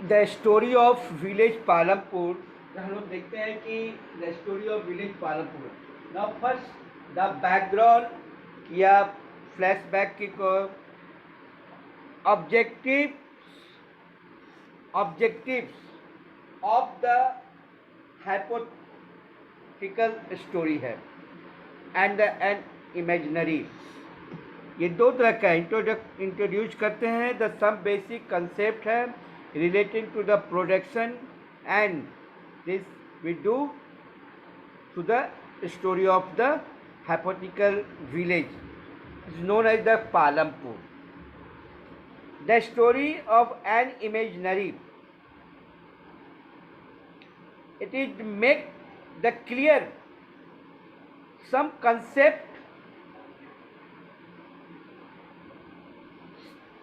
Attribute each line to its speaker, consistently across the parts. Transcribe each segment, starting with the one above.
Speaker 1: The story of village Palampur. हम लोग देखते हैं कि the story of village Palampur. Now first the background या फ्लैशबैक की objective objectives of the hypothetical story है एंड एंड इमेजिनरी। ये दो तरह का इंट्रोड्यूस करते हैं। द सम बेसिक कंसेप्ट है relating to the production, and this we do to the story of the hypothetical village is known as the Palampur. The story of an imaginary, it is make the clear some concept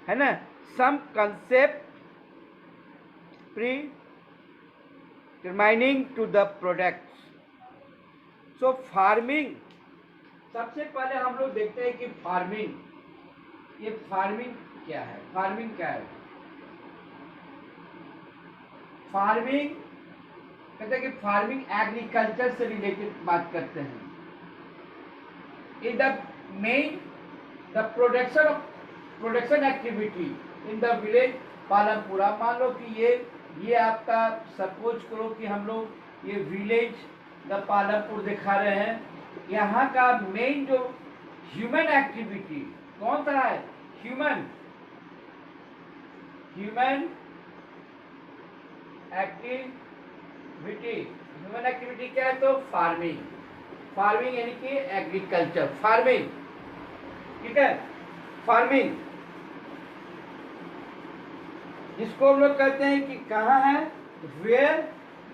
Speaker 1: है ना, some concept predetermining to the products. So farming, सबसे पहले हम लोग देखते हैं कि farming, ये फार्मिंग क्या है। फार्मिंग क्या है? फार्मिंग कहते हैं कि फार्मिंग एग्रीकल्चर से रिलेटेड बात करते हैं। In the main the production activity in the village Palampur. मान लो कि ये आपका सपोज करो कि हम लोग ये विलेज द पालमपुर दिखा रहे हैं। यहाँ का मेन जो ह्यूमन एक्टिविटी कौन सा है? Human activity. ह्यूमन एक्टिविटी क्या है? तो फार्मिंग यानी कि एग्रीकल्चर, फार्मिंग, ठीक है। फार्मिंग जिसको हम लोग कहते हैं कि कहाँ है? वेयर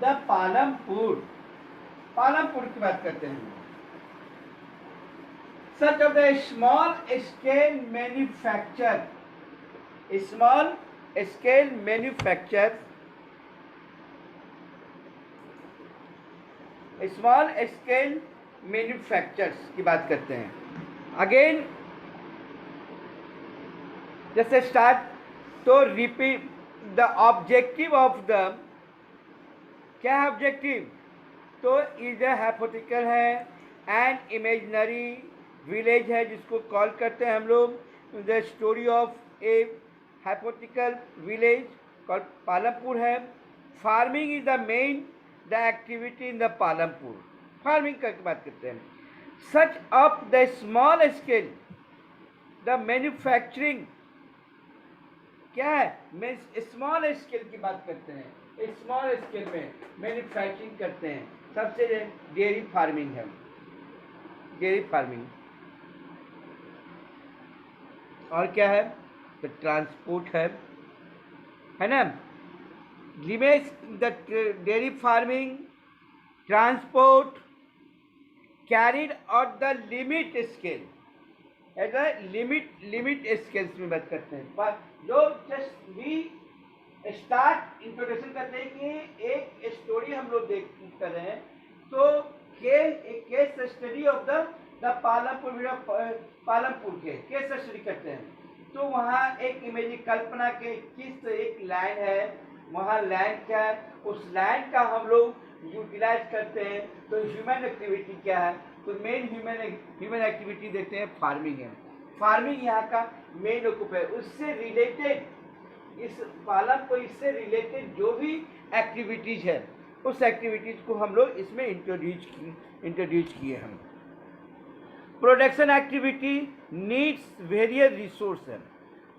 Speaker 1: द पालमपुर की बात करते हैं। Such of the small scale manufacturers की बात करते हैं। अगेन जैसे स्टार्ट तो repeat the objective of the, क्या है ऑब्जेक्टिव? तो इज ए हाइपोथेटिकल है एंड इमेजिनरी विलेज है जिसको कॉल करते हैं हम लोग the story of a hypothetical village call Palampur है। Farming is the main the activity in the Palampur. Farming का बात करते हैं। Such of the small scale the manufacturing, क्या है? मैं स्मॉल स्केल की बात करते हैं। स्मॉल स्केल में मैन्युफैक्चरिंग करते हैं। सबसे डेयरी फार्मिंग है, डेयरी फार्मिंग। और क्या है? तो ट्रांसपोर्ट है ना। Limit the dairy farming transport carried on the limit scale, limit scales में बात करते हैं। पर लोग जस्ट भी स्टार्ट इंट्रोडक्शन करते हैं कि एक स्टोरी हम लोग देख कर रहे हैं। तो एक case study of the Palampur के केस स्टडी करते हैं। तो वहाँ एक इमेज कल्पना के किस एक लैंड है, वहाँ लैंड क्या है, उस लैंड का हम लोग यूटिलाइज करते हैं। तो ह्यूमन एक्टिविटी क्या है? तो मेन ह्यूमन एक्टिविटी देखते हैं फार्मिंग है। फार्मिंग यहाँ का मेन ओकुप है। उससे रिलेटेड इस पालक को इससे रिलेटेड जो भी एक्टिविटीज है उस एक्टिविटीज को हम लोग इसमें इंट्रोड्यूस किए हम। Production activity needs various resource है।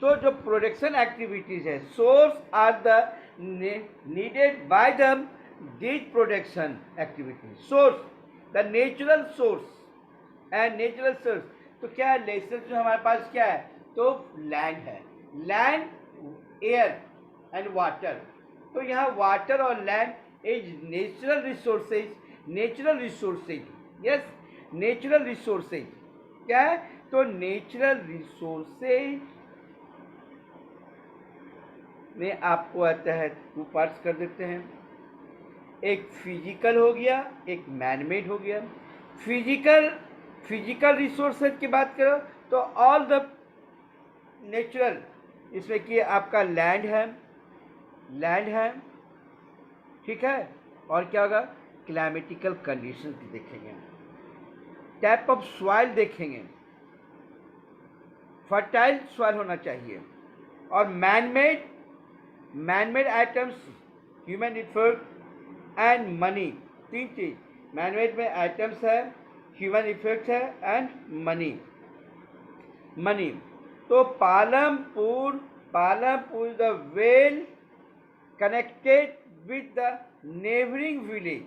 Speaker 1: तो जो प्रोडक्शन एक्टिविटीज है, source are the needed by the this production activity. Source the natural source and natural source. तो क्या है? नेचुरल जो हमारे पास क्या है? तो लैंड है, लैंड, एयर एंड वाटर। तो यहाँ वाटर और land is natural resources. Yes, natural resources क्या है? तो नेचुरल रिसोर्सेज में आपको आता है टू पार्ट्स कर देते हैं। एक फिजिकल हो गया, एक मैनमेड हो गया। फिजिकल रिसोर्सेज की बात करो तो ऑल द नेचुरल, इसमें कि आपका लैंड है, लैंड है, ठीक है, और क्या होगा, क्लाइमेटिकल कंडीशन देखेंगे, टाइप ऑफ सॉइल देखेंगे, फर्टाइल सॉइल होना चाहिए, और man made items, human effect and money, तीन चीज, मैन मेड में आइटम्स है, ह्यूमन इफेक्ट है एंड मनी। तो Palampur the well connected with the neighbouring village.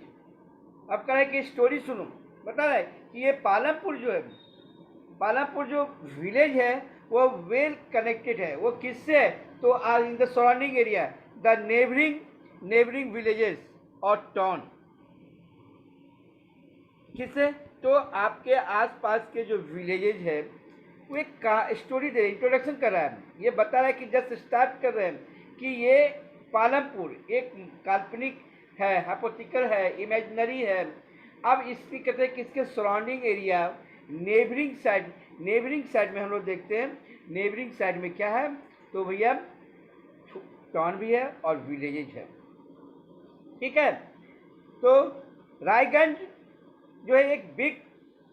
Speaker 1: अब कह रहे कि स्टोरी सुनो, बता रहा है कि ये पालमपुर जो विलेज है वो वेल कनेक्टेड है, वो किससे है, तो are in the surrounding area the neighbouring villages और टाउन, किससे, तो आपके आसपास के जो विलेजेज है वो एक स्टोरी दे, इंट्रोडक्शन कर रहा है, ये बता रहा है कि जस्ट स्टार्ट कर रहे हैं कि ये पालमपुर एक काल्पनिक है, हाइपोथेटिकल है, इमेजिनरी है। अब इसकी कहते हैं कि इसके सराउंडिंग एरिया नेबरिंग साइड में हम लोग देखते हैं, नेबरिंग साइड में क्या है, तो भैया टाउन भी है और विलेजेज है, ठीक है। तो रायगंज जो है एक बिग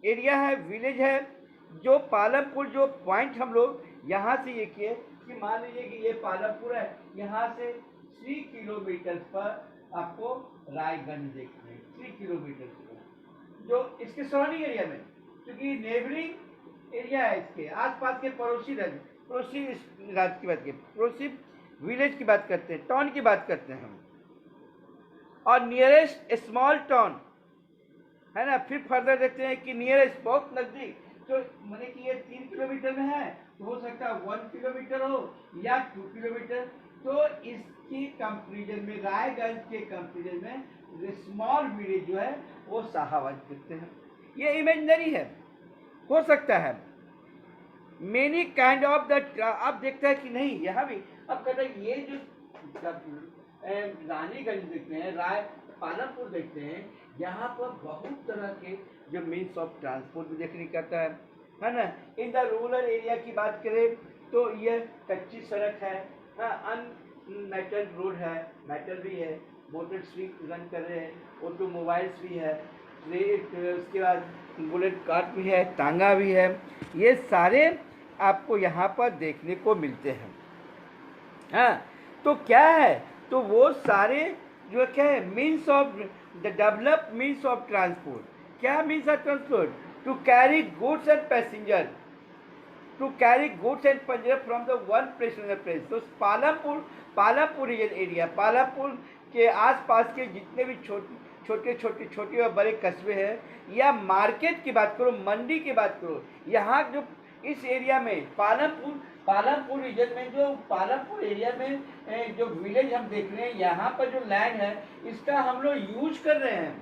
Speaker 1: एरिया है, विलेज है, जो पालमपुर जो पॉइंट हम लोग यहाँ से ये किए कि मान लीजिए कि ये पालमपुर है, यहाँ से 3 किलोमीटर पर आपको रायगंज देखते हैं, 3 किलोमीटर पर, जो इसके सराउंडिंग एरिया में, क्योंकि नेबरिंग एरिया है, इसके आसपास के पड़ोसी राज्य की बात की, पड़ोसी विलेज की बात करते हैं, टाउन की बात करते हैं हम, और नियरेस्ट स्मॉल टाउन है ना। फिर फर्दर देखते हैं कि नियरेस्ट बहुत नजदीक, तो मैंने कि ये 3 किलोमीटर में है, तो हो सकता है 1 किलोमीटर हो या 2 किलोमीटर, तो इसकी कंपेरिजन में, रायगंज के कंपेरिजन में स्मॉल विलेज जो है वो शाहाबाद कहते हैं, ये इमेजिनरी है, हो सकता है। मेनी काइंड ऑफ द, आप देखते हैं कि नहीं यहाँ भी, अब कहते हैं ये जो रानीगंज देखते हैं, पालमपुर देखते हैं, यहाँ पर बहुत तरह के जो मीन्स ऑफ ट्रांसपोर्ट भी देखने का है ना। इन द रूरल एरिया की बात करें तो ये कच्ची सड़क है, अनमेटल रोड है, मेटल भी है, मोटर्स भी रन कर रहे हैं, ऑटोमोबाइल्स भी है, उसके बाद बुलेट कार्ट भी है, तांगा भी है, ये सारे आपको यहाँ पर देखने को मिलते हैं। हाँ, तो क्या है, तो वो सारे जो क्या है, means of the develop means of transport, क्या means of transport, to carry goods and passenger, from the one place to another place. तो पालमपुर एरिया, पालमपुर के आसपास के जितने भी छोटे और बड़े कस्बे हैं, या मार्केट की बात करो, मंडी की बात करो, यहाँ जो इस एरिया में पालमपुर रीजन में, जो पालमपुर एरिया में जो विलेज हम देख रहे हैं, यहाँ पर जो लैंड है इसका हम लोग यूज कर रहे हैं,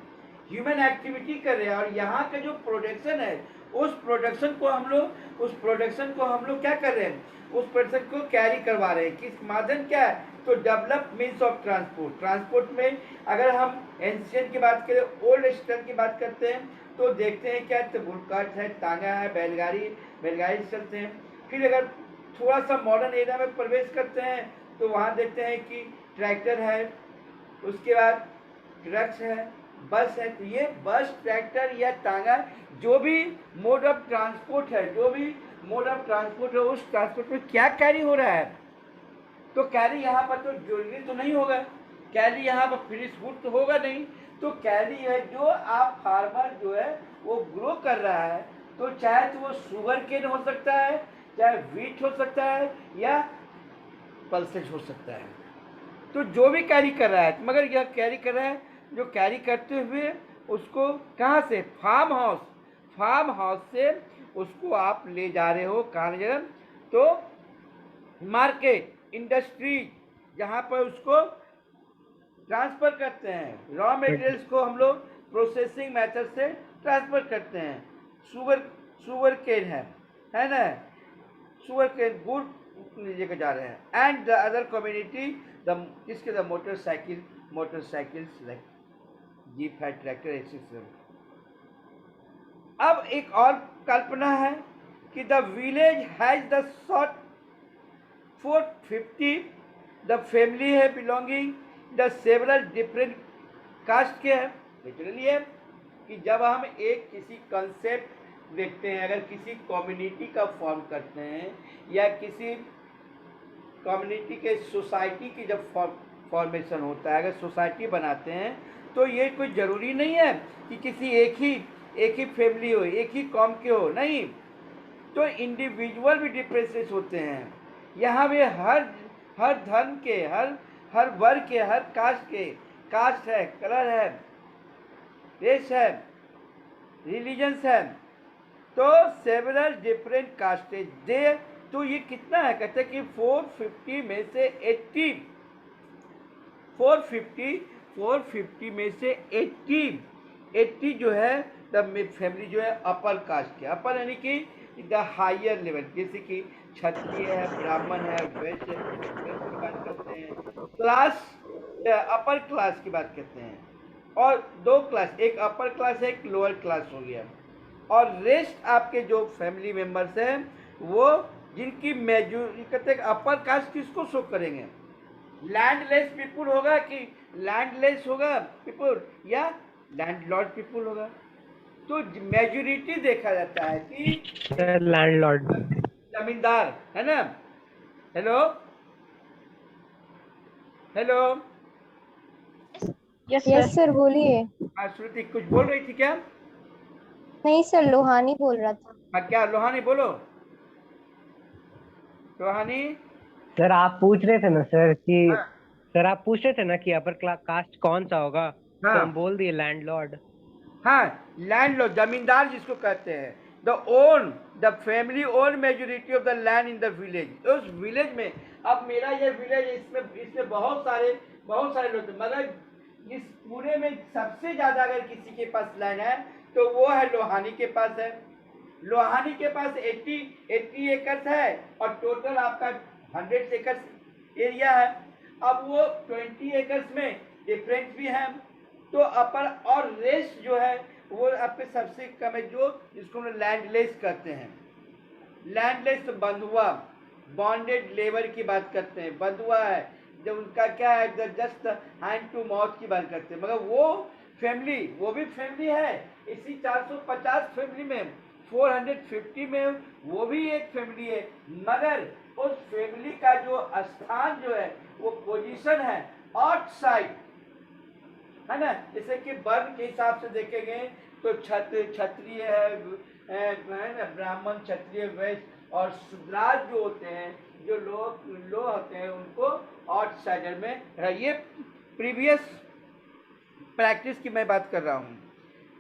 Speaker 1: ह्यूमन एक्टिविटी कर रहे हैं, और यहाँ का जो प्रोडक्शन है उस प्रोडक्शन को हम लोग क्या कर रहे हैं, उस प्रोडक्शन को कैरी करवा रहे हैं, किस माध्यम, क्या है, तो डेवलप मीन्स ऑफ ट्रांसपोर्ट में अगर हम एंशियंट की बात करें, ओल्ड स्टाइल की बात करते हैं, तो देखते हैं क्या, तो बुलकाट है, तांगा है, बैलगाड़ी चलते हैं। फिर अगर थोड़ा सा मॉडर्न एरिया में प्रवेश करते हैं तो वहाँ देखते हैं कि ट्रैक्टर है, उसके बाद ट्रक्स है, बस है। तो ये बस, ट्रैक्टर या तांगा, जो भी मोड ऑफ ट्रांसपोर्ट है, उस ट्रांसपोर्ट में क्या कैरी हो रहा है, तो कैरी यहाँ पर तो ज्वेलरी तो नहीं होगा, कैरी यहाँ पर फिनिश गुड तो होगा नहीं, तो कैरी है जो आप फार्मर जो है वो ग्रो कर रहा है, तो चाहे तो वो शुगर केन हो सकता है, चाहे व्हीट हो सकता है, या पल्सेज हो सकता है, तो जो भी कैरी कर रहा है, मगर यह कैरी कर रहा है, जो कैरी करते हुए उसको कहाँ से, फार्म हाउस से उसको आप ले जा रहे हो, कहाँ ले जा रहे हो, तो मार्केट, इंडस्ट्रीज, जहाँ पर उसको ट्रांसफ़र करते हैं, रॉ मटेरियल्स को हम लोग प्रोसेसिंग मेथड से ट्रांसफ़र करते हैं। शुगर केन है ना, शुगर केन गुड़ लेकर जा रहे हैं, एंड द अदर कम्युनिटी किसके, द मोटरसाइकिल्स लाइक जीप है, ट्रैक्टर, एक्सेट्रा। अब एक और कल्पना है कि the village has the short 450 the family है belonging the several different caste के है। लिटरली है कि जब हम एक किसी कंसेप्ट देखते हैं, अगर किसी कम्युनिटी का फॉर्म करते हैं या किसी कम्युनिटी के सोसाइटी की जब फॉर्मेशन होता है, अगर सोसाइटी बनाते हैं तो ये कोई ज़रूरी नहीं है कि किसी एक ही फैमिली हो, एक ही कॉम के हो, नहीं। तो इंडिविजुअल भी डिफरेंसेस होते हैं यहाँ पे, हर धर्म के, हर वर्ग के, हर कास्ट के, कास्ट है, कलर है, रेस है, रिलीजन्स है। तो सेवरल डिफरेंट कास्टेज दे, तो ये कितना है, कहते हैं कि 450 में से 80, 450 में से 80 जो है द फैमिली जो है अपर कास्ट के, अपर यानी कि द हायर लेवल, जैसे कि क्षत्रिय है, ब्राह्मण है, वैश्य की बात करते हैं, क्लास अपर क्लास की बात करते हैं। और दो क्लास, एक अपर क्लास है, एक लोअर क्लास हो गया। और रेस्ट आपके जो फैमिली मेंबर्स हैं वो जिनकी मेजोरिटी, कहते हैं अपर कास्ट किसको शो करेंगे, लैंडलेस पीपुल होगा कि लैंडलेस होगा पीपुल या लैंडलॉर्ड पीपुल होगा। तो मेजोरिटी देखा जाता है कि
Speaker 2: लैंडलॉर्ड,
Speaker 1: जमींदार है ना। हेलो हेलो,
Speaker 3: यस सर बोलिए।
Speaker 1: श्रुति कुछ बोल रही थी क्या?
Speaker 3: नहीं सर, लोहानी बोल रहा था।
Speaker 1: हाँ, क्या लोहानी बोलो, लोहानी।
Speaker 2: सर आप पूछ रहे थे ना सर कि
Speaker 1: हाँ
Speaker 2: सर आप पूछ रहे थे ना कि अपर क्लास कास्ट कौन सा होगा, तो हम
Speaker 1: हाँ
Speaker 2: बोल दिए लैंडलॉर्ड।
Speaker 1: हाँ, लैंडलॉर्ड जमींदार जिसको कहते हैं, the family own majority of the land in the village. उस विलेज में, अब मेरा ये विलेज, इसमें बहुत सारे लोग, मगर इस पूरे में सबसे ज्यादा अगर किसी के पास लैंड है तो वो है लोहानी के पास है। लोहानी के पास 80 एकड़ है और टोटल आपका 100 एकड़ एरिया है। अब वो 20 एकड़ में डिफरेंस भी है। तो अपर और रेस्ट जो है वो आपके सबसे कम है, जो जिसको हम लैंडलेस कहते हैं। लैंडलेस तो बंधुआ, बॉन्डेड लेबर की बात करते हैं, बंधुआ है जब उनका क्या है, जस्ट हैंड टू माउथ की बात करते हैं। मगर वो फैमिली, वो भी फैमिली है, इसी 450 फैमिली में 450 में वो भी एक फैमिली है। मगर उस फैमिली का जो स्थान जो है वो पोजीशन है आउटसाइड, है ना। जैसे कि वर्ण के हिसाब से देखेंगे तो क्षत्रिय है ना, ब्राह्मण, क्षत्रिय, वैश्य और शूद्राज जो होते हैं, जो लोग होते हैं, उनको आउटसाइडर में, ये प्रीवियस प्रैक्टिस की मैं बात कर रहा हूँ।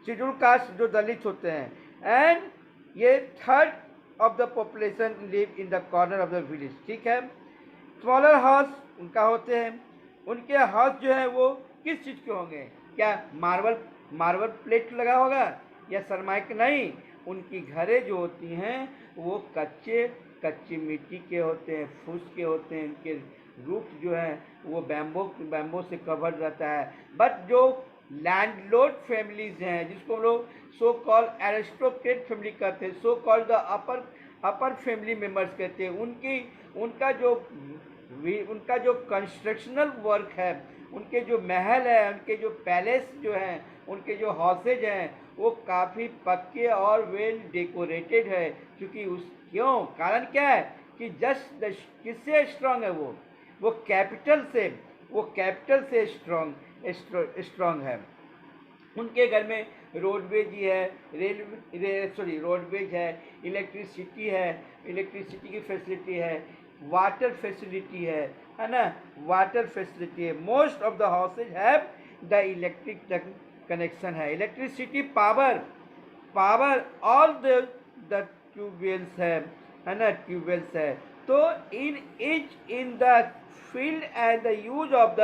Speaker 1: शेड्यूल कास्ट जो दलित होते हैं, एंड ये 1/3 of the population live in the corner of the village, ठीक है। स्मॉलर हाउस उनका होते हैं, उनके हाउस जो है वो किस चीज़ के होंगे, क्या मार्बल प्लेट लगा होगा या सरमाइक, नहीं। उनकी घरें जो होती हैं वो कच्ची मिट्टी के होते हैं, फूस के होते हैं। इनके रूफ जो है वो बैम्बो से कवर्ड रहता है। बट जो लैंडलॉर्ड फैमिलीज हैं, जिसको हम लोग सो कॉल एरिस्टोक्रेट फैमिली कहते हैं, so call the upper family members कहते हैं, उनका जो कंस्ट्रक्शनल वर्क है, उनके जो महल है, उनके जो पैलेस जो हैं, उनके जो हाउसेज हैं, वो काफ़ी पक्के और वेल डेकोरेटेड है। क्योंकि क्यों, कारण क्या है कि किससे स्ट्रांग है वो कैपिटल से स्ट्रांग है। उनके घर में रोडवेज है, इलेक्ट्रिसिटी की फैसिलिटी है, वाटर फैसिलिटी है ना, वाटर फैसिलिटी है। Most of the houses have the electric connection है, electricity power all the tubewells है ना, ट्यूबवेल्स है। तो in the field and the use of the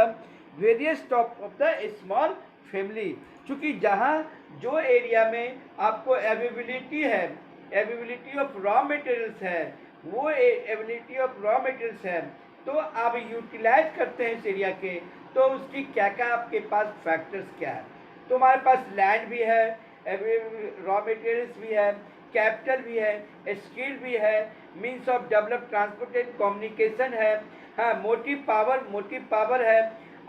Speaker 1: various top of the small family. चूँकि जहाँ जो एरिया में आपको एवेबिलिटी ऑफ रॉ मटेरियल्स है, वो एबिलिटी ऑफ रॉ मटेरियल्स है, तो आप यूटिलाइज करते हैं इस एरिया के, तो उसकी क्या क्या आपके पास फैक्टर्स क्या है। तो हमारे पास लैंड भी है, रॉ मटेरियल्स भी है, कैपिटल भी है, स्किल भी है, means of develop transported communication है, हाँ मोटिव पावर है,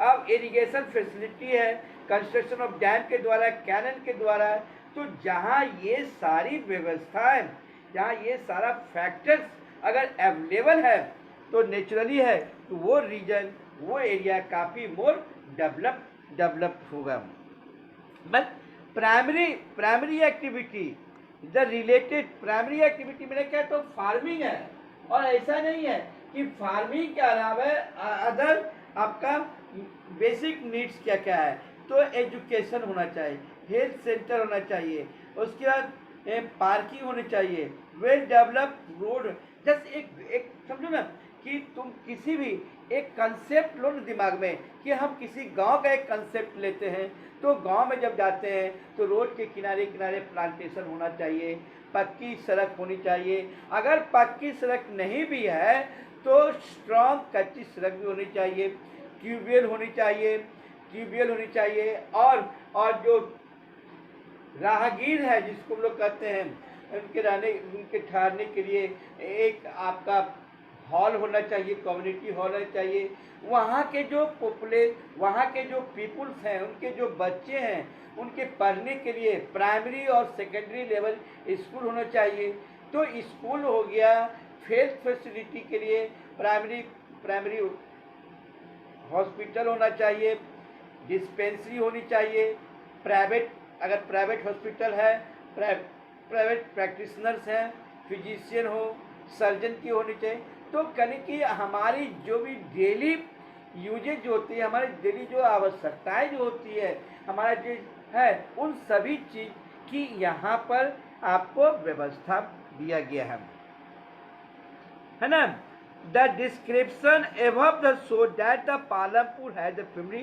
Speaker 1: अब इरिगेशन फैसिलिटी है, कंस्ट्रक्शन ऑफ डैम के द्वारा, कैनल के द्वारा। तो जहाँ ये सारी व्यवस्थाएं, जहाँ ये सारा फैक्टर्स अगर अवेलेबल है तो नेचुरली है तो वो रीजन, वो एरिया काफ़ी मोर डेवलप होगा। But primary activity the related primary activity मैंने क्या तो फार्मिंग है, और ऐसा नहीं है कि फार्मिंग के अलावा अदर आपका बेसिक नीड्स क्या क्या है। तो एजुकेशन होना चाहिए, हेल्थ सेंटर होना चाहिए, उसके बाद पार्किंग होनी चाहिए, वेल डेवलप रोड। जस्ट एक समझो ना कि तुम किसी भी एक कंसेप्ट लो ना दिमाग में कि हम किसी गांव का एक कंसेप्ट लेते हैं, तो गांव में जब जाते हैं तो रोड के किनारे किनारे प्लांटेशन होना चाहिए, पक्की सड़क होनी चाहिए, अगर पक्की सड़क नहीं भी है तो स्ट्रॉन्ग कच्ची सड़क भी होनी चाहिए, ट्यूबवेल होनी चाहिए, और जो राहगीर है जिसको हम लोग कहते हैं, उनके ठहरने के लिए एक आपका हॉल होना चाहिए, कम्युनिटी हॉल होना चाहिए। वहाँ के जो पीपुल्स हैं, उनके जो बच्चे हैं, उनके पढ़ने के लिए प्राइमरी और सेकेंडरी लेवल स्कूल होना चाहिए। तो स्कूल हो गया, हेल्थ फैसिलिटी के लिए प्राइमरी हॉस्पिटल होना चाहिए, डिस्पेंसरी होनी चाहिए, अगर प्राइवेट हॉस्पिटल है, प्राइवेट प्रैक्टिशनर्स हैं, फिजिशियन हो, सर्जन की होनी चाहिए। तो कहीं की हमारी जो भी डेली यूजेज होती है, हमारी डेली जो आवश्यकताएं जो होती है, हमारा जो है उन सभी चीज़ की यहाँ पर आपको व्यवस्था दिया गया है ना। The description above the show that the Palampur has a very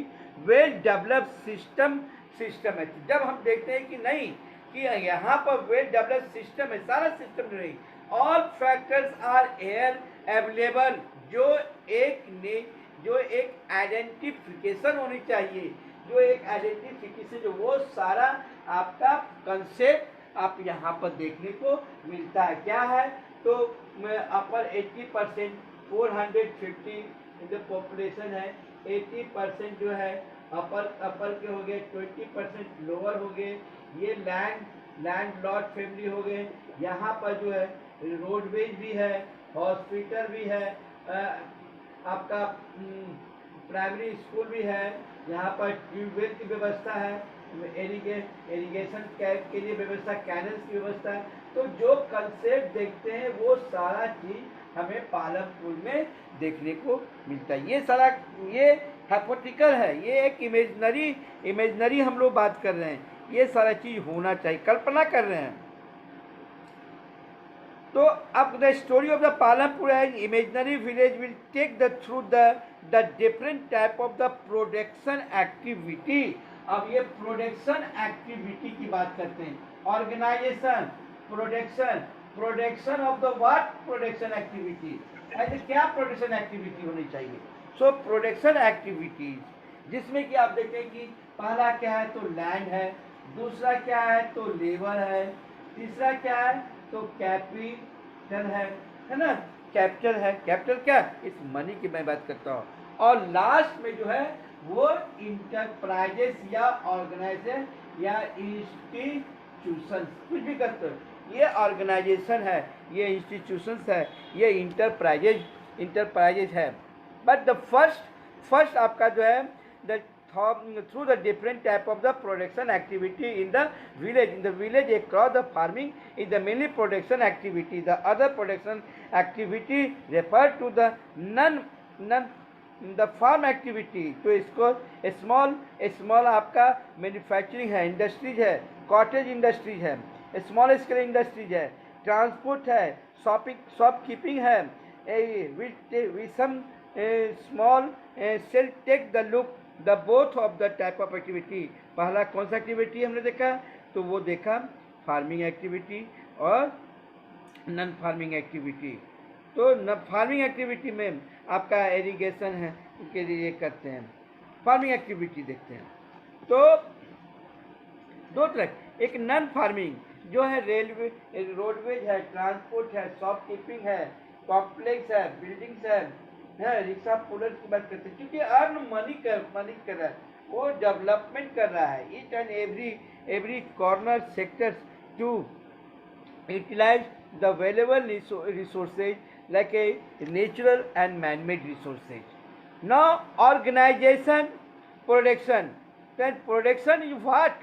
Speaker 1: well developed system है। जब हम देखते हैं कि नहीं कि यहाँ पर वेल डेवलप सिस्टम है, सारा सिस्टम नहीं, all factors are here available, जो एक आइडेंटिफिकेशन होनी चाहिए, जो वो सारा आपका कंसेप्ट आप यहाँ पर देखने को मिलता है। क्या है तो अपर 80% 450 जो पॉपुलेशन है, 80% जो है अपर के हो गए, 20% लोअर हो गए, ये लैंड लॉर्ड फैमिली हो गए। यहाँ पर जो है रोडवेज भी है, हॉस्पिटल भी है, आपका प्राइमरी स्कूल भी है, यहाँ पर ट्यूबवेल की व्यवस्था है, इरिगेशन के लिए व्यवस्था, कैनल्स की व्यवस्था है। तो जो कंसेप्ट देखते हैं वो सारा चीज़ हमें पालमपुर में देखने को मिलता है। ये सारा ये हाइपोथेटिकल है, ये एक इमेजनरी हम लोग बात कर रहे हैं, ये सारा चीज़ होना चाहिए, कल्पना कर रहे हैं। तो अब the story of the Palampur as imaginary village will take the through the different type of the production activity. अब ये प्रोडक्शन एक्टिविटी की बात करते हैं, organisation, production of the what production activity, ऐसे क्या प्रोडक्शन एक्टिविटी होनी चाहिए। सो प्रोडक्शन एक्टिविटीज जिसमें कि आप देखें कि पहला क्या है तो लैंड है, दूसरा क्या है तो लेबर है, तीसरा क्या है तो कैपिटल है ना, कैपिटल है, कैपिटल क्या इस मनी की मैं बात करता हूँ, और लास्ट में जो है वो इंटरप्राइजेस या ऑर्गेनाइजेशन या इंस्टीट्यूशन, कुछ भी करते हो, ये ऑर्गेनाइजेशन है, ये इंस्टीट्यूशंस है, ये इंटरप्राइजेज है। बट द फर्स्ट आपका जो है the through the different type of the production activity in the village across the farming is the mainly production activity. The other production activity refer to the the farm activity. तो इसको small आपका manufacturing है, industries है, cottage industries है, small scale industries है, transport है, shopkeeping है, with some small shall take the look the both of the type of activity। पहला कौन सा एक्टिविटी हमने देखा तो वो देखा फार्मिंग एक्टिविटी और नॉन फार्मिंग एक्टिविटी। तो फार्मिंग एक्टिविटी में आपका इरिगेशन है के लिए करते हैं, फार्मिंग एक्टिविटी देखते हैं। तो दो तरह, एक नॉन फार्मिंग जो है रेलवे, रोडवेज है, ट्रांसपोर्ट है, शॉपकीपिंग है, कॉम्प्लेक्स है, बिल्डिंग्स है, रिक्शा पुलर की बात करते हैं, क्योंकि अर्न मनी कर रहा है, वो डेवलपमेंट कर रहा है। Each and every corner sectors to utilize the available resources like a natural and man-made resources. Now organization, production. Then production is what?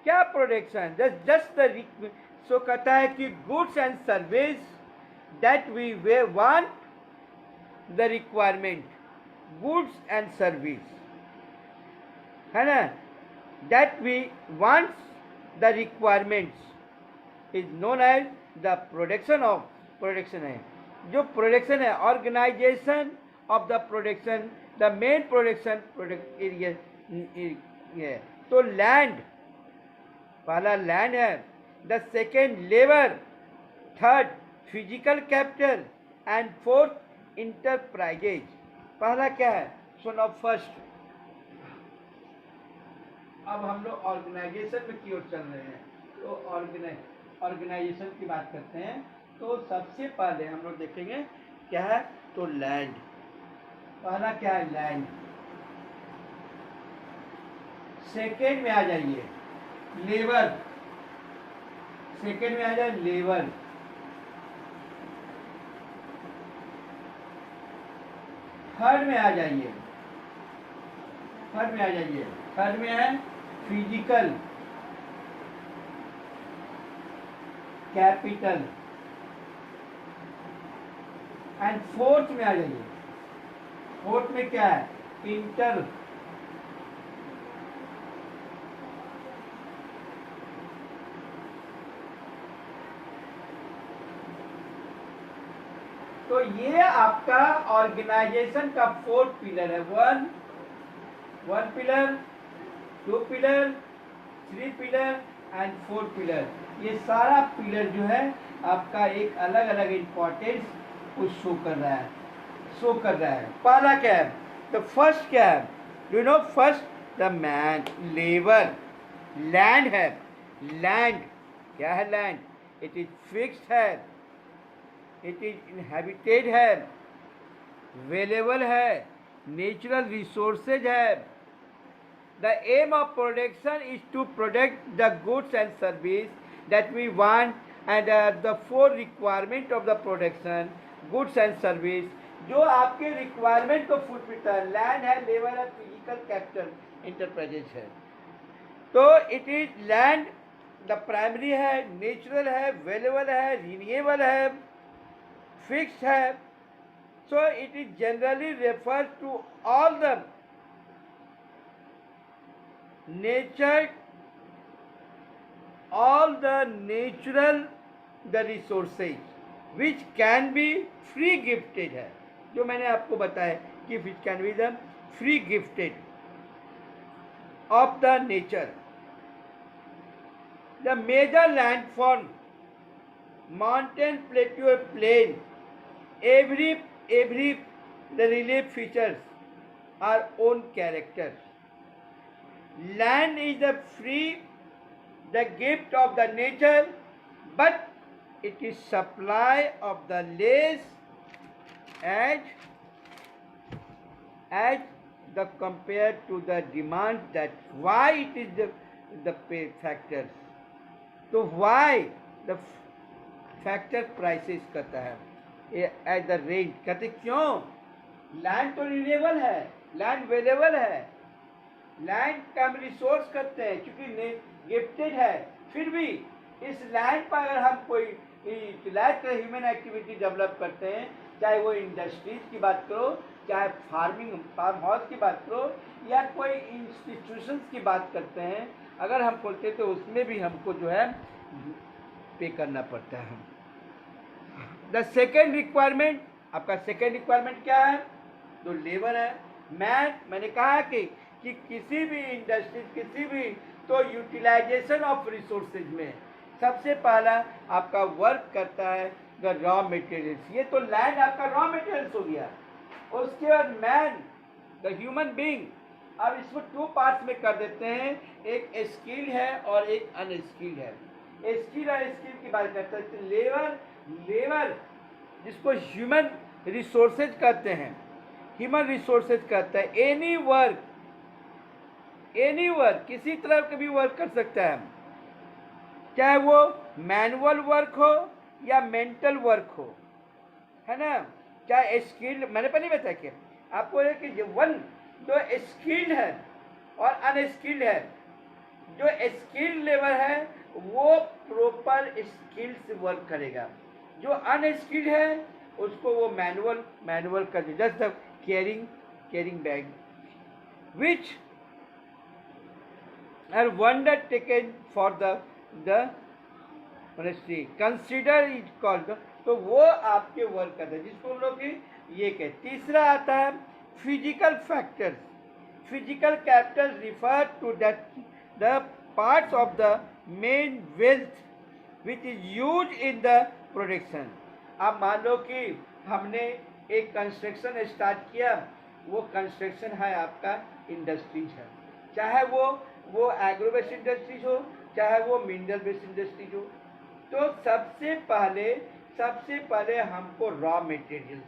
Speaker 1: क्या प्रोडक्शन? जस्ट द सो कहता है कि goods and service that we way want the requirement, goods and service है ना, that we wants the requirements is known as the production of production है। जो production है, organisation of the production, the main production product area. तो land, पहला land है, the second labour, third physical capital and fourth enterprises. पहला क्या है? So now first अब हम लोग ऑर्गेनाइजेशन में की ओर चल रहे हैं, तो ऑर्गेनाइजेशन की बात करते हैं। तो सबसे पहले हम लोग देखेंगे क्या है, तो लैंड। पहला क्या है? लैंड। सेकेंड में आ जाइए लेबर, सेकेंड में आ जाए लेबर। थर्ड में आ जाइए, थर्ड में है फिजिकल कैपिटल एंड फोर्थ में आ जाइए, फोर्थ में क्या है? इंटर तो ये आपका ऑर्गेनाइजेशन का फोर्थ पिलर है। One pillar, two pillar, three pillar and fourth pillar. ये सारा पिलर जो है आपका एक अलग अलग इंपॉर्टेंस को शो कर रहा है। पहला क्या है? तो फर्स्ट क्या है? You know first the man, labour. Land है, लैंड क्या है? लैंड इट इज फिक्स्ड है, इट इज इनहैबिटेड है, अवेलेबल है, नेचुरल रिसोर्सेज है। The aim of production is to product the goods and service that we want, and the four requirement of the production, goods and service, जो आपके requirement को fulfil है। Land है, labour है, physical capital, enterprises है। तो it is land the primary है, natural है, अवेलेबल है, रिन्यूएबल है, फिक्स्ड है। So it is generally refers to all the nature, all the natural the resources which can be free gifted है, जो मैंने आपको बताया कि which can be the free gifted of the nature. The major landform, mountain, plateau, plain, every the relief features are own characters. Land is the free, the gift of the nature, but it is supply of the less as the compared to the demand. That why it is the pay factors. तो why the factor prices कहता है at the range. कहते क्यों? Land तो renewable है, land available है, land का हम रिसोर्स करते हैं क्योंकि गिफ्टेड है। फिर भी इस लैंड पर अगर हम कोई यूटिलाइज कर ह्यूमन एक्टिविटी डेवलप करते हैं, चाहे वो इंडस्ट्रीज की बात करो, चाहे फार्म हाउस की बात करो, या कोई इंस्टीट्यूशंस की बात करते हैं, अगर हम खोलते हैं तो उसमें भी हमको जो है पे करना पड़ता है। द सेकेंड रिक्वायरमेंट, आपका सेकेंड रिक्वायरमेंट क्या है? तो लेबर है। मैंने कहा कि किसी भी इंडस्ट्री, किसी भी तो यूटिलाइजेशन ऑफ रिसोर्सेज में सबसे पहला आपका वर्क करता है द रॉ मटेरियल्स। ये तो लैंड आपका रॉ मटेरियल्स हो गया। उसके बाद मैन, द ह्यूमन बीइंग। अब इसको टू पार्ट्स में कर देते हैं एक स्किल्ड है और एक अनस्किल्ड है। स्किल और स्किल की बात करते हैं तो लेबर जिसको ह्यूमन रिसोर्सेज कहते हैं, ह्यूमन रिसोर्सेज कहता है, एनी वर्क किसी तरह का भी वर्क कर सकता है, चाहे वो मैनुअल वर्क हो या मेंटल वर्क हो, है ना। चाहे स्किल्ड, मैंने पहले बताया कि आपको है कि जो स्किल्ड है और अनस्किल्ड है, जो स्किल्ड लेबर है वो प्रॉपर स्किल से वर्क करेगा, जो अनस्किल्ड है उसको वो मैनुअल कर दे, just the carrying bag which are undertaken for the consider it called, तो वो आपके वर्क करते हैं, जिसको हम लोग ये कहते। तीसरा आता है physical factors. Physical capital refer to the parts of the main wealth which is use in the production. अब मान लो कि हमने एक कंस्ट्रक्शन स्टार्ट किया, वो कंस्ट्रक्शन है आपका इंडस्ट्रीज है, चाहे वो एग्रो बेस्ड इंडस्ट्रीज हो, चाहे वो मिनरल बेस्ड इंडस्ट्रीज हो। तो सबसे पहले हमको रॉ मटेरियल्स,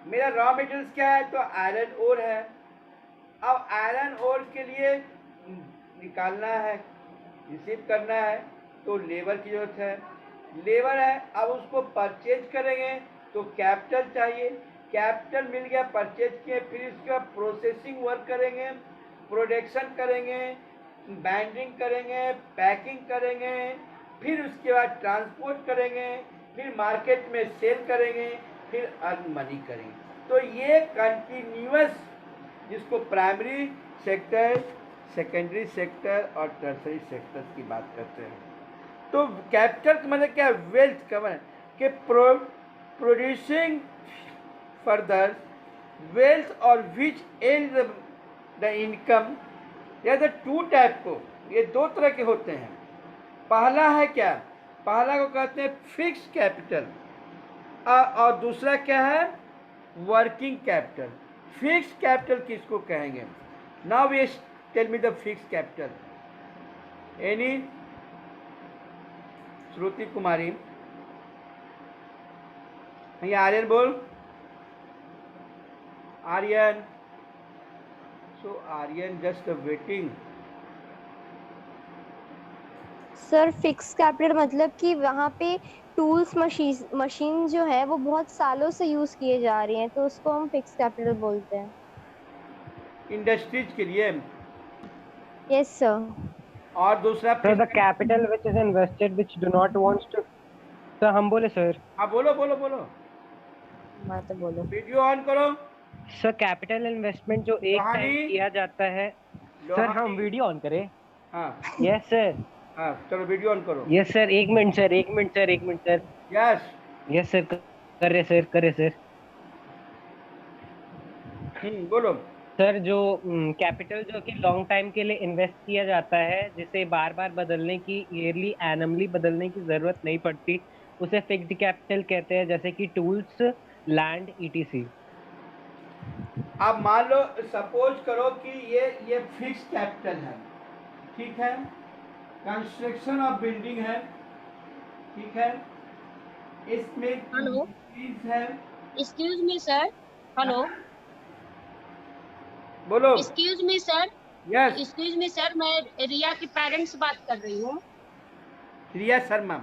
Speaker 1: मेरा रॉ मटेरियल्स क्या है, तो आयरन ओर है। अब आयरन ओर के लिए निकालना है, रिसीव करना है, तो लेबर की जरूरत है, लेबर है। अब उसको परचेज करेंगे तो कैपिटल चाहिए, कैपिटल मिल गया, परचेज किए, फिर इसका प्रोसेसिंग वर्क करेंगे, प्रोडक्शन करेंगे, बाइंडिंग करेंगे, पैकिंग करेंगे, फिर उसके बाद ट्रांसपोर्ट करेंगे, फिर मार्केट में सेल करेंगे, फिर अर्न मनी करेंगे। तो ये कंटिन्यूअस, जिसको प्राइमरी सेक्टर, सेकेंडरी सेक्टर और टर्सरी सेक्टर की बात करते हैं। तो कैपिटल मतलब क्या, वेल्थ का मतलब कि प्रोड्यूसिंग फर्दर वेल्थ और विच एंड द इनकम, या द टू टाइप को, ये दो तरह के होते हैं। पहला है क्या, पहला को कहते हैं फिक्स कैपिटल और दूसरा क्या है, वर्किंग कैपिटल। फिक्स कैपिटल किसको कहेंगे? Now we tell me the fix capital. Any Shruti Kumari, ये आर्यन बोल, Aryan. So Aryan just waiting.
Speaker 3: Sir fix capital मतलब कि वहाँ पे टूल्स मशीन जो है वो बहुत सालों से यूज किए जा रही हैं, तो उसको हम फिक्स कैपिटल बोलते हैं।
Speaker 1: इंडस्ट्रीज के लिए।
Speaker 3: Yes sir.
Speaker 1: और दूसरा
Speaker 2: So the capital which is invested which do not wants to, तो हम बोले सर।
Speaker 1: हाँ बोलो बोलो बोलो,
Speaker 3: मैं तो बोलो।
Speaker 1: वीडियो ऑन करो।
Speaker 2: सर कैपिटल इन्वेस्टमेंट जो एक टाइम
Speaker 1: लोहानी,
Speaker 2: किया जाता है। सर हम
Speaker 1: लोहानी।
Speaker 2: वीडियो ऑन करें?
Speaker 1: हाँ
Speaker 2: यस सर।
Speaker 1: हाँ चलो वीडियो ऑन करो।
Speaker 2: यस सर, एक मिनट सर, एक मिनट सर, एक minute sir.
Speaker 1: Yes
Speaker 2: yes sir, कर रहे सर, कर रहे सर।
Speaker 1: बोलो।
Speaker 2: सर जो कैपिटल जो कि लॉन्ग टाइम के लिए इन्वेस्ट किया जाता है, जिसे बार बार बदलने की, ईयरली एनमली बदलने की जरूरत नहीं पड़ती, उसे फिक्स्ड कैपिटल कहते हैं, जैसे कि टूल्स, लैंड, ईटीसी।
Speaker 1: अब मान लो, सपोज करो कि ये फिक्स कैपिटल है, ठीक है, कंस्ट्रक्शन ऑफ बिल्डिंग है, ठीक है, इसमें
Speaker 4: हेलो,
Speaker 1: चीज है।
Speaker 4: Excuse me sir. हेलो,
Speaker 1: बोलो।
Speaker 4: Excuse me sir.
Speaker 1: Yes,
Speaker 4: excuse me sir, मैं रिया की पेरेंट्स बात कर रही हूँ।
Speaker 1: रिया शर्मा।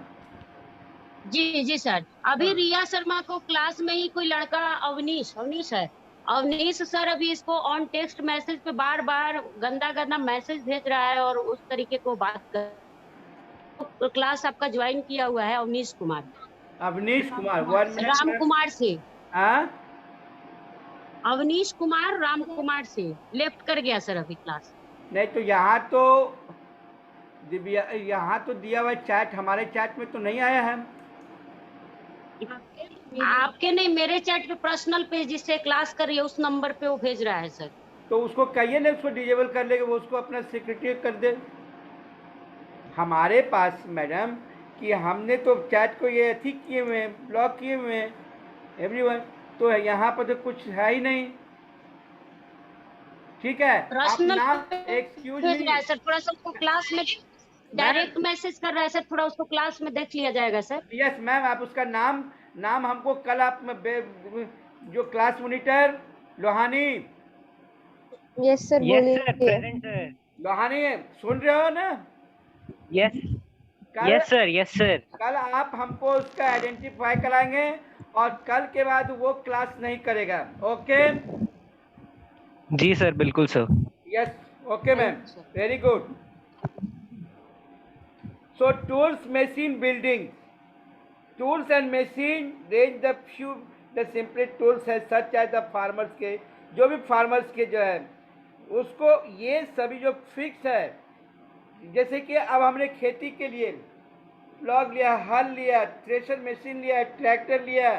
Speaker 4: जी जी सर, अभी रिया शर्मा को क्लास में ही कोई लड़का अवनीश अवनीश है, अवनीश सर अभी इसको ऑन टेक्स्ट मैसेज पे बार बार गंदा गंदा मैसेज भेज रहा है और उस तरीके को बात कर। तो क्लास आपका ज्वाइन किया हुआ है अवनीश कुमार,
Speaker 1: अवनीश कुमार, 1 मिनट
Speaker 4: राम
Speaker 1: में।
Speaker 4: कुमार से।
Speaker 1: हाँ
Speaker 4: अवनीश कुमार राम कुमार से लेफ्ट कर गया सर अभी क्लास।
Speaker 1: नहीं तो यहाँ तो दिव्या, यहाँ तो दिया हुआ चैट, हमारे चैट में तो नहीं आया है।
Speaker 4: आपके नहीं, मेरे चैट पे पर्सनल पे जिससे क्लास कर रही है उस नंबर पे वो भेज रहा है सर।
Speaker 1: तो उसको कहिए ना, उसको डिजेबल कर लेगा, वो उसको अपना सेक्रेटरी कर दे। हमारे पास मैडम कि हमने तो चैट को ये ठीक किए हुए हैं, ब्लॉक किए हुए हैं एवरीवन, तो यहाँ पर तो कुछ है ही नहीं। ठीक है, आप
Speaker 4: पर्सनल
Speaker 1: नाम, एक्सक्यूज
Speaker 4: भेज
Speaker 1: मी
Speaker 4: रहा है सर, थोड़ा सा उसको क्लास में
Speaker 1: मैम,
Speaker 4: डायरेक्ट मैसेज कर रहा है सर, थोड़ा उसको क्लास में देख लिया जाएगा सर।
Speaker 1: यस मैम, आप उसका नाम नाम हमको कल आप जो class monitor Lohani,
Speaker 3: yes sir
Speaker 2: yes sir,
Speaker 3: बोलिए।
Speaker 2: Present sir.
Speaker 1: लोहानी सुन रहे हो ना?
Speaker 2: यस,
Speaker 1: कल
Speaker 2: यस सर, यस सर।
Speaker 1: कल आप हमको उसका आइडेंटिफाई कराएंगे और कल के बाद वो क्लास नहीं करेगा। ओके?
Speaker 2: जी सर, बिल्कुल sir.
Speaker 1: Yes, okay
Speaker 4: thank
Speaker 1: ma'am,
Speaker 4: you sir.
Speaker 1: Very good. So tools machine building, tools and machine range the few the simply tools है such as the farmers के, जो भी फार्मर्स के जो है उसको ये सभी जो फिक्स है, जैसे कि अब हमने खेती के लिए प्लॉग लिया, हल लिया, थ्रेशर मशीन लिया, ट्रैक्टर लिया,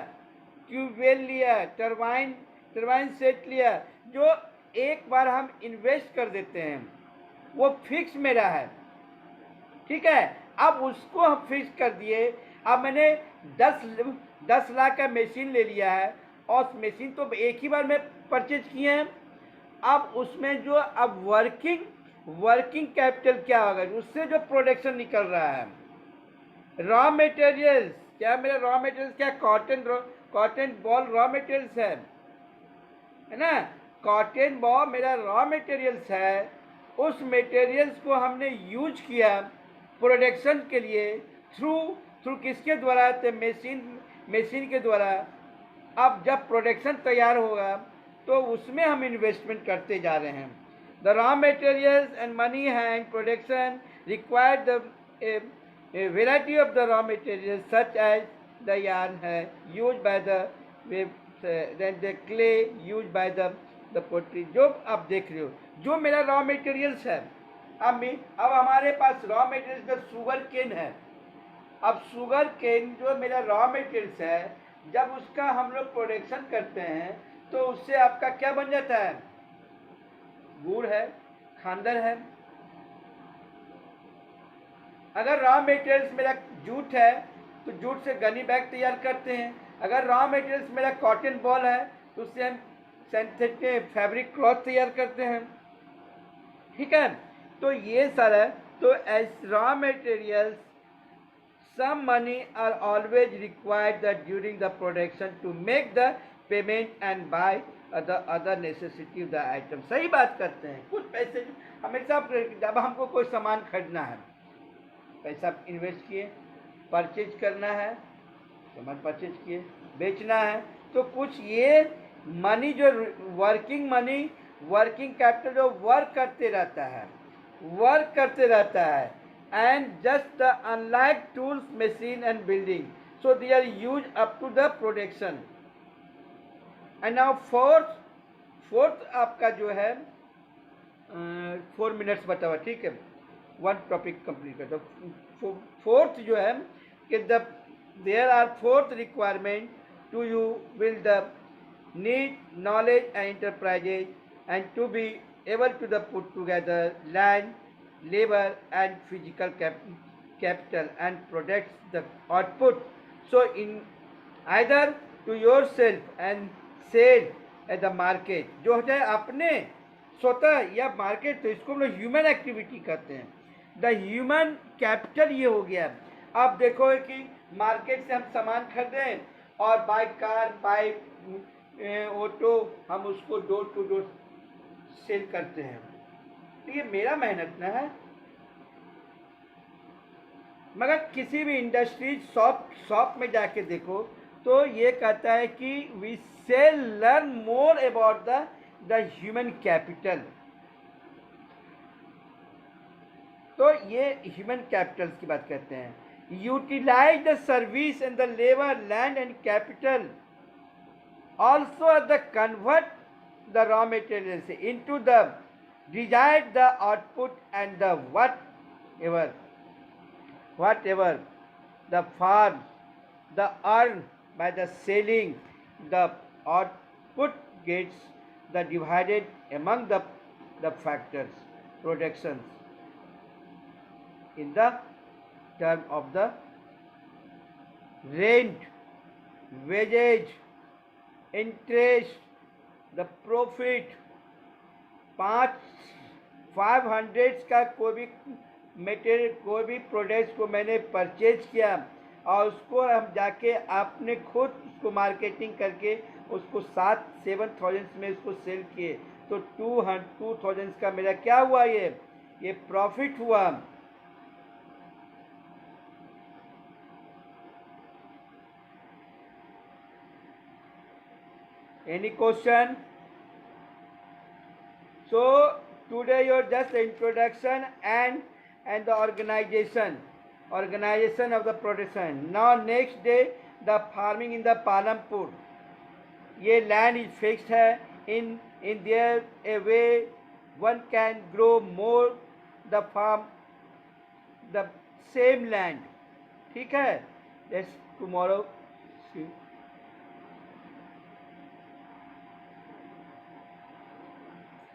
Speaker 1: ट्यूबवेल लिया, टरबाइन टरबाइन सेट लिया, जो एक बार हम इन्वेस्ट कर देते हैं वो फिक्स मेरा है। ठीक है, अब उसको हम फिक्स कर दिए। अब मैंने 10 लाख का मशीन ले लिया है और मशीन तो एक ही बार में परचेज किए हैं। अब उसमें जो अब वर्किंग कैपिटल क्या होगा, उससे जो प्रोडक्शन निकल रहा है, रॉ मटेरियल्स, क्या मेरा रॉ मटेरियल्स क्या कॉटन बॉल रॉ मटेरियल्स है ना? कॉटन बॉल मेरा रॉ मटेरियल्स है। उस मटेरियल्स को हमने यूज किया प्रोडक्शन के लिए, थ्रू थ्रू किसके द्वारा? तो मशीन के द्वारा। अब जब प्रोडक्शन तैयार होगा तो उसमें हम इन्वेस्टमेंट करते जा रहे हैं। The raw materials and money hand production required the variety of the raw material such as the yarn है use by the clay use by the pottery. जो आप देख रहे हो जो मेरा रॉ मटेरियल्स है, अब हमारे पास रॉ मटेरियल्स का शुगर केन है। अब शुगर केन जो मेरा रॉ मटेरियल्स है, जब उसका हम लोग प्रोडक्शन करते हैं तो उससे आपका क्या बन जाता है? गुड़ है, खांडर है। अगर रॉ मटेरियल्स मेरा जूट है तो जूट से गनी बैग तैयार करते हैं। अगर रॉ मटेरियल्स मेरा कॉटन बॉल है तो उससे हम सिंथेटिक फैब्रिक क्लॉथ तैयार करते हैं। ठीक है, तो ये सारा, तो as raw materials some money are always required that during the production to make the payment and buy the other necessity of the item। सही बात करते हैं, कुछ पैसे हमेशा जब हमको कोई सामान खरीदना है, पैसा इन्वेस्ट किए, परचेज करना है, सामान परचेज किए, बेचना है, तो कुछ ये मनी जो वर्किंग कैपिटल जो वर्क करते रहता है and just the unlike tools, machine and building, so they are used up to the production। and now fourth आपका जो है 4 मिनट्स बचा हुआ, ठीक है, वन टॉपिक कंप्लीट करता हूँ। फोर्थ जो है कि there are fourth requirement to you will the need knowledge and enterprises and to be able to the put together land, labor and physical capital and products the output, so in either to yourself and sell at the market, जो होता है अपने स्वतः या market, तो इसको हम लोग ह्यूमन एक्टिविटी कहते हैं। द ह्यूमन कैपिटल ये हो गया। आप देखो कि मार्केट से हम सामान खरीदें और बाय कार बाय ऑटो हम उसको डोर टू डोर सेल करते हैं, तो ये मेरा मेहनत ना है। मगर किसी भी इंडस्ट्री शॉप में जाके देखो तो ये कहता है कि we sell learn more about the human capital. तो ये ह्यूमन कैपिटल की बात करते हैं। Utilise the service and the labour land and capital also the convert the raw materials into the desired the output and the whatever the farm the earn by the selling the output gets the divided among the factors productions in the term of the rent, wages, interest, the profit 500 का कोई भी material, कोई भी products को मैंने purchase किया और उसको हम जाके आपने खुद उसको मार्केटिंग करके उसको 7,000 में उसको सेल किए, तो 2,000 का मेरा क्या हुआ, ये प्रॉफिट हुआ। Any question? So today your just introduction and the organization of the production. Now next day the farming in the Palampur. ये land is fixed है, in there a way one can grow more the farm, the same land. ठीक है, let's tomorrow